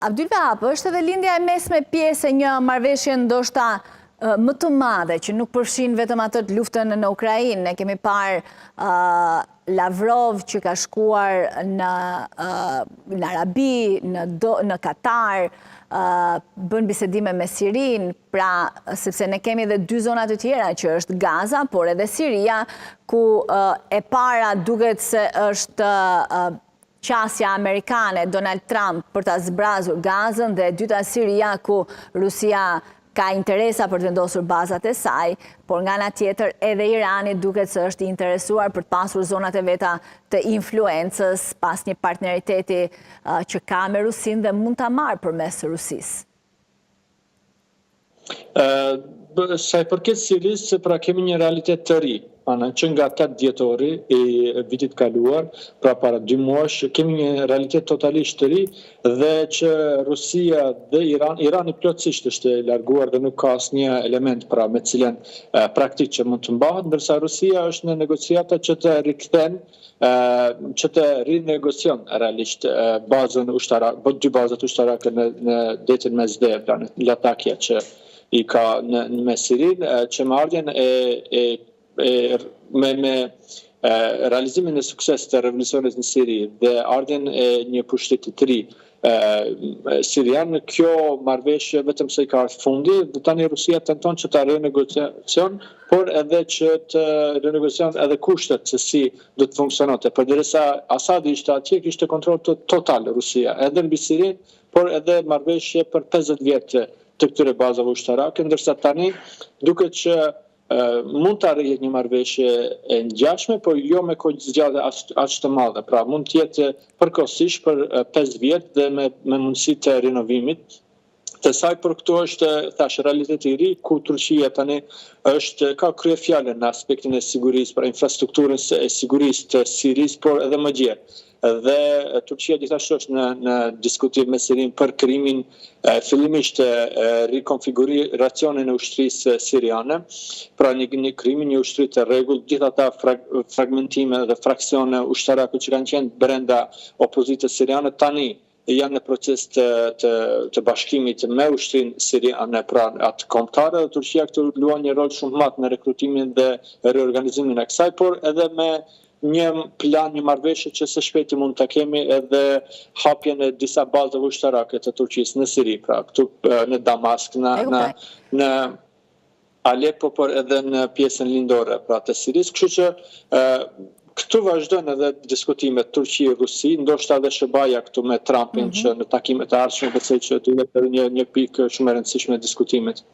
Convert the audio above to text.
Abdul Wahab, është edhe lindja e mesme pjesë e një marrëveshje ndoshta më të madhe, që nuk përfshin vetëm atë luftën në Ukrainë. Ne kemi parë Lavrov që ka shkuar në Arabi, në Katar, bën bisedime me Sirin, pra sepse ne kemi edhe dy zona të tjera që është Gaza, por edhe Siria, ku e para duket se është qasja amerikane, Donald Trump, për ta zbrazur Gazën, dhe e dyta Siria, ku Rusia ka interesa për të vendosur bazat e saj, por nga ana tjetër edhe Irani duket se është i interesuar për të pasur zonat e veta të influencës pas një partneriteti që ka me Rusin dhe mund ta marrë përmes Rusisë. Sa i përket Sirisë, pra kemi një realitet të ri. Që nga 8 dhjetori e vitit kaluar, pra para 2 muash, kemi një realitet totalisht të ri dhe që Rusia dhe Irani plotësisht është larguar dhe nuk ka asnjë element pra me cilën praktik që mund të mbahet, ndërsa Rusia është në negociata që të rikthen, që të rinegocion realisht bazën ushtarake, dy bazat ushtarake në detin Mesdhe, pra në Latakja që i ka në Sirin, që me ardhjen me realizimin e sukses të revolucionit në Siri dhe ardhjen e një pushteti të ri sirian, kjo marrëveshje vetëm se i ka ardhur fundi, dhe tani Rusia tenton që ta renegocion, por edhe që të renegocion edhe kushtet se si do të funksiononte. Përderisa Asadi ishte atje, kishte kontroll total Rusia, edhe mbi Sirin, por edhe marrëveshje për 50 vjet të këtyre bazave ushtarake, ndërsa tani duket që mund të arrihet një marrëveshje e ngjashme, por jo me kohë zgjatje aq të madhe. Pra mund të jetë përkohësisht për 5 vjet dhe me mundësi të rinovimit. Të saj për këto është thash realiteti i ri, ku Turqia tani ka kryefjalën në aspektin e sigurisë, pra infrastrukturën e sigurisë të Sirisë, por edhe më gjerë. Dhe Turqia gjithashtu është në diskutim me Sirin për krimin fillimisht rikonfiguracionin e ushtrisë siriane, pra një krimin, një ushtri të rregullt, gjithë ata fragmentime dhe fraksione ushtarake që kanë qenë brenda opozitës siriane tani janë në proces të bashkimit me ushtrinë siriane, pra atë kombëtare, dhe Turqia këtu luan një rol shumë të madh në rekrutimin dhe reorganizimin e kësaj, por edhe me një plan, një marrëveshje që së shpejti mund të kemi edhe hapjen e disa bazave ushtarake të Turqisë në Siri, pra këtu në Damask, në Aleppo, por edhe në pjesën lindore pra të Sirisë, kështu që këtu vazhdojnë edhe diskutimet Turqi-Rusi, ndoshta edhe shëbaja këtu me Trumpin që në takimet e ardhshme besoj që të jetë një pikë shumë e rëndësishme e diskutimit.